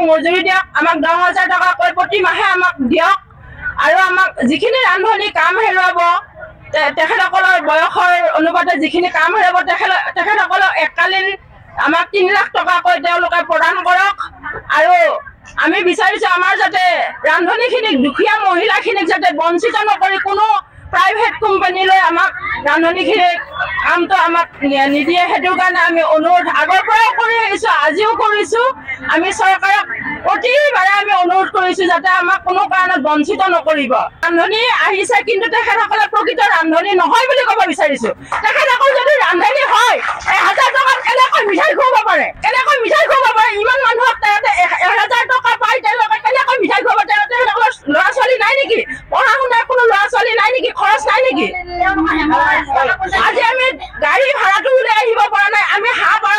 মজুৰি দিয়ক, আমাক 10,000 টকাকৈ প্ৰতি মাহে আমাক দিয়ক, আৰু আমাক যিখিনি ৰান্ধনি কাম হেৰুৱাব তেখেতসকলৰ বয়সৰ অনুপাতে যিখিনি কাম হেৰুৱাব তেখেতসকলক এককালীন আমাক 3 লাখ টকাকৈ তেওঁলোকে প্ৰদান কৰক। আৰু আমি বিচাৰিছোঁ আমাৰ যাতে ৰান্ধনিখিনিক, দুখীয়া মহিলাখিনিক যাতে বঞ্চিত নকৰি কোনো প্ৰাইভেট কোম্পানীলৈ আমাক ৰান্ধনিখিনিক কামটো আমাক নিদিয়ে। সেইটোৰ কাৰণে আমি অনুৰোধ আগৰ পৰাও কৰি আহিছোঁ, আজিও কৰিছোঁ। আমি চৰকাৰক প্ৰতিবাৰে আমি অনুৰোধ কৰিছোঁ যাতে আমাক কোনো কাৰণত বঞ্চিত নকৰিব। ৰান্ধনি আহিছে কিন্তু তেখেতসকলে প্ৰকৃত ৰান্ধনি নহয় বুলি ক'ব বিচাৰিছোঁ। তেখেতসকল যদি ৰান্ধনি হয় 1000 টকাত কেনেকৈ মিঠাই খুৱাব পাৰে? কেনেকৈ মিঠাই খুৱাব পাৰে? ইমান মানুহক তেওঁলোকে 1000 টকা পায়, তেওঁলোকে কেনেকৈ মিঠাই খুৱাব? তেওঁলোকৰ ল'ৰা ছোৱালী নাই নেকি? পঢ়া শুনাৰ কোনো ল'ৰা ছোৱালী নাই নেকি? খৰচ নাই নেকি? আজি আমি গাড়ী ভাড়াটো ওলাই আহিব পৰা নাই, আমি হাঁহ পাৰ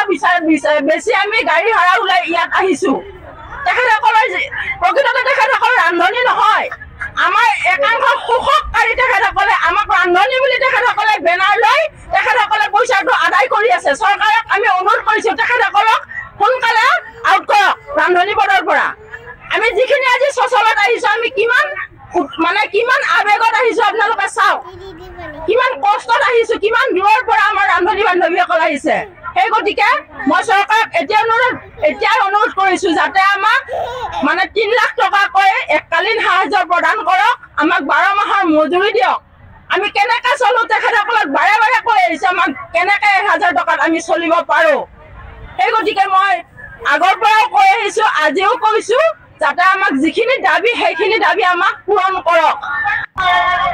বেছি আমি গাড়ী ভাড়া ওলাই ইয়াত আহিছোঁ। তেখেতসকলৰ প্ৰকৃততে তেখেতসকল ৰান্ধনি নহয়, আমাৰ একাংশ শোষককাৰী তেখেতসকলে আমাক ৰান্ধনি বুলি তেখেতসকলে বেনাৰ লৈ তেখেতসকলে পইচাটো আদায় কৰি আছে। চৰকাৰক আমি অনুৰোধ কৰিছোঁ তেখেতসকলক সোনকালে আউট কৰক ৰান্ধনি পদৰ পৰা। আমি যিখিনি আজি চচলত আহিছোঁ, আমি কিমান আবেগত আহিছোঁ আপোনালোকে চাওক, কিমান কষ্টত আহিছোঁ, কিমান দূৰৰ পৰা আমাৰ ৰান্ধনি বান্ধৱীসকল আহিছে। সেই গতিকে মই চৰকাৰক এতিয়াই অনুৰোধ কৰিছোঁ যাতে আমাক 3 লাখ টকাকৈ এককালীন সাহায্য প্ৰদান কৰক, আমাক 12 মাহৰ মজুৰি দিয়ক। আমি কেনেকৈ চলোঁ তেখেতসকলক বাৰে বাৰে কৈ আহিছোঁ আমাক কেনেকৈ 1000 টকাত আমি চলিব পাৰোঁ। সেই গতিকে মই আগৰ পৰাও কৈ আহিছোঁ, আজিও কৈছোঁ যাতে আমাক যিখিনি দাবী সেইখিনি দাবী আমাক পূৰণ কৰক।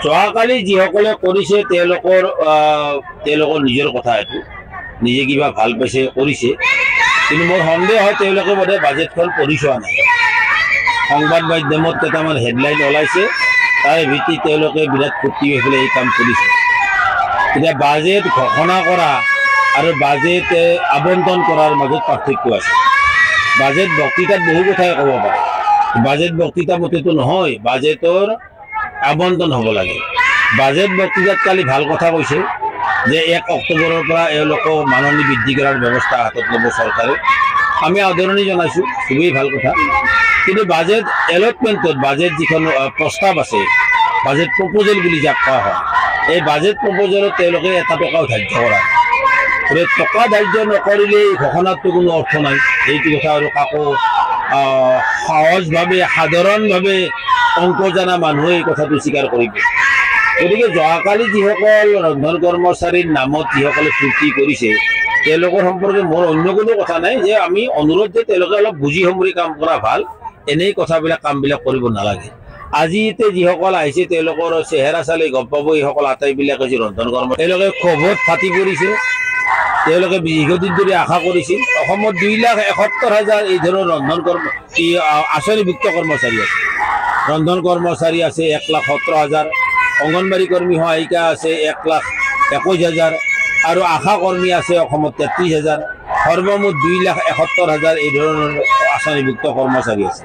যোৱাকালি যিসকলে কৰিছে তেওঁলোকৰ নিজৰ কথা, এইটো নিজে কিবা ভাল পাইছে কৰিছে, কিন্তু মোৰ সন্দেহ হয় তেওঁলোকে বোধহয় বাজেটখন পঢ়ি চোৱা নাই। সংবাদ মাধ্যমত কেইটামান হেডলাইন ওলাইছে, তাৰে ভিত্তিত তেওঁলোকে বিৰাট ফূৰ্তি হৈ পেলাই এই কাম কৰিছে। এতিয়া বাজেট ঘোষণা কৰা আৰু বাজেট আবণ্টন কৰাৰ মাজত পাৰ্থক্য আছে। বাজেট বক্তৃতাত বহু কথাই ক'ব পাৰে, বাজেট বক্তৃতা মতেতো নহয়, বাজেটৰ আবণ্টন হ'ব লাগে। বাজেট বক্তৃতাত কালি ভাল কথা কৈছে যে 1 অক্টোবৰৰ পৰা এওঁলোকক মাননি বৃদ্ধি কৰাৰ ব্যৱস্থা হাতত ল'ব চৰকাৰে। আমি আদৰণি জনাইছোঁ, খুবেই ভাল কথা। কিন্তু বাজেট এলটমেণ্টত বাজেট যিখন প্ৰস্তাৱ আছে, বাজেট প্ৰপ'জেল বুলি যাক কোৱা হয়, এই বাজেট প্ৰপ'জেলত তেওঁলোকে 1 টকাও ধাৰ্য কৰা নাই। টকা ধাৰ্য নকৰিলে ঘোষণাতটো কোনো অৰ্থ নাই। এইটো কথা আৰু কাকো সহজভাৱে সাধাৰণভাৱে অংক জনা মানুহে এই কথাটো স্বীকাৰ কৰিব। গতিকে যোৱাকালি যিসকল ৰন্ধন কৰ্মচাৰীৰ নামত যিসকলে ফূৰ্তি কৰিছে তেওঁলোকৰ সম্পৰ্কে মোৰ অন্য কোনো কথা নাই, যে আমি অনুৰোধ যে তেওঁলোকে অলপ বুজি সমৰি কাম কৰা ভাল, এনেই কথাবিলাক কামবিলাক কৰিব নালাগে। আজিতে যিসকল আহিছে তেওঁলোকৰ চেহেৰা চালে গম পাব এইসকল আটাইবিলাক হৈছে ৰন্ধন কৰ্মচাৰী। তেওঁলোকে ক্ষোভত ফাটি পৰিছে। তেওঁলোকে দীৰ্ঘদিন ধৰি আশা কৰিছিল। অসমত 2,71,000 এই ধৰণৰ আঁচনিভুক্ত কৰ্মচাৰী আছে। ৰন্ধন কৰ্মচাৰী আছে 1,17,000, অংগনবাড়ী কৰ্মী সহায়িকা আছে 1,21,000, আৰু আশা কৰ্মী আছে অসমত 33,000। সৰ্বমুঠ 2,71,000 এই ধৰণৰ আঁচনিভুক্ত কৰ্মচাৰী আছে।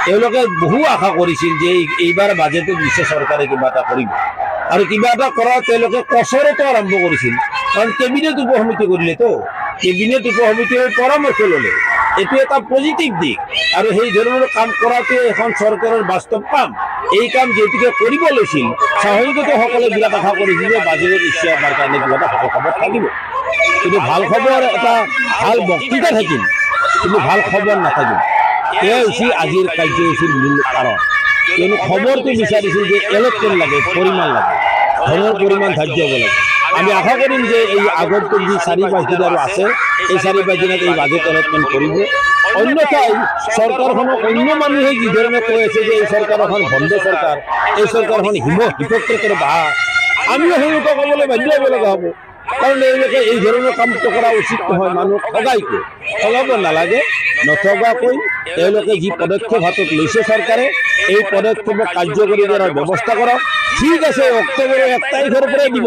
তেওঁলোকে বহু আশা কৰিছিল যে এইবাৰ বাজেটত নিশ্চয় চৰকাৰে কিবা এটা কৰিব, আৰু কিবা এটা কৰা তেওঁলোকে কচৰতো আৰম্ভ কৰিছিল। কাৰণ কেবিনেট উপসমিতি কৰিলেতো, কেবিনেট উপসমিতিৰ পৰামৰ্শ ল'লে, এইটো এটা পজিটিভ দিশ। আৰু সেই ধৰণৰ কাম কৰাটোৱে এখন চৰকাৰৰ বাস্তৱ কাম। এই কাম যিহেতুকে কৰিব লৈছিল, স্বাভাৱিকতে সকলোৱে বিৰাট আশা কৰিছিল যে বাজেটত নিশ্চয় আমাৰ কাৰণে কিবা এটা ভাল খবৰ থাকিব। কিন্তু ভাল খবৰ, এটা ভাল বক্তৃতা থাকিল, কিন্তু ভাল খবৰ নাথাকিল। এয়া হৈছে আজিৰ কাৰ্যসূচীৰ মূল কাৰণ। কিয়নো খবৰটো বিচাৰিছিল যে এলটমেণ্ট লাগে, পৰিমাণ লাগে, ধনৰ পৰিমাণ ধাৰ্য হ'ব লাগে। আমি আশা কৰিম যে এই আগন্তুক যি 4-5 দিন আৰু আছে, এই 4-5 দিনত এই বাজেট এলটমেণ্ট কৰিব। অন্যথাই চৰকাৰখনক অন্য মানুহে যি ধৰণে কৈ আছে যে এই চৰকাৰখন ভণ্ড চৰকাৰ, এই চৰকাৰখন হিপক্ৰেটৰ বাহ, আমিও সেইলোকক ক'বলৈ বাধ্য হ'ব লগা হ'ব। কাৰণ এওঁলোকে এই ধৰণৰ কামটো কৰা উচিত নহয়। মানুহক ঠগাব নালাগে। নঠগাকৈ তেওঁলোকে যি পদক্ষেপ হাতত লৈছে চৰকাৰে, এই পদক্ষেপক কাৰ্যকৰী কৰাৰ ব্যৱস্থা কৰক। ঠিক আছে, অক্টোবৰৰ 1 তাৰিখৰ পৰাই দিব।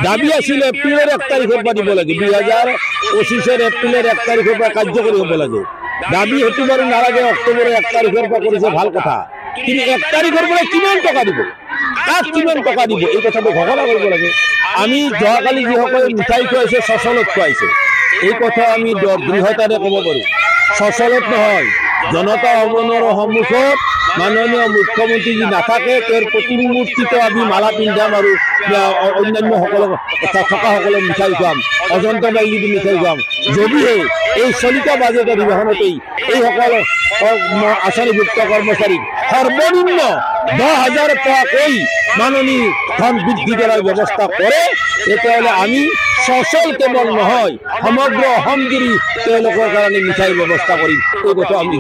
দাবী আছিল এপ্ৰিলৰ 1 তাৰিখৰ পৰা দিব লাগে, 2025 এপ্ৰিলৰ 1 তাৰিখৰ পৰা কাৰ্যকৰী হ'ব লাগে। দাবী সেইটো বাৰু নালাগে, অক্টোবৰৰ 1 তাৰিখৰ পৰা কৰিছে ভাল কথা, কিন্তু 1 তাৰিখৰ পৰা কিমান টকা দিব, কাক কিমান টকা দিব, এই কথাটো ঘোষণা কৰিব লাগে। আমি যোৱাকালি যিসকলে মিঠাই খুৱাইছে, চচলত খুৱাইছে, এই কথা আমি দৃঢ়তাৰে ক'ব পাৰোঁ। চচলত নহয়, জনতা ভৱনৰ সন্মুখত মাননীয় মুখ্যমন্ত্ৰী যি নাথাকে তেওঁৰ প্ৰতিমূৰ্তিটো আমি মালা পিন্ধাম আৰু অন্যান্যসকলক থকাসকলক মিঠাই খুৱাম, অজন্তা বাইলিটো মিঠাই খুৱাম। যদিহে এই চলিত বাজেট অধিৱেশনতেই এইসকল আঁচনিভুক্ত কৰ্মচাৰীক সৰ্বনিম্ন 10,000 টকাকৈ মাননি ধন বৃদ্ধি কৰাৰ ব্যৱস্থা কৰে, তেতিয়াহ'লে আমি সচল কেৱল নহয় সমগ্ৰ অসমজুৰি তেওঁলোকৰ কাৰণে মিঠাইৰ ব্যৱস্থা কৰিম। এই কথা আমি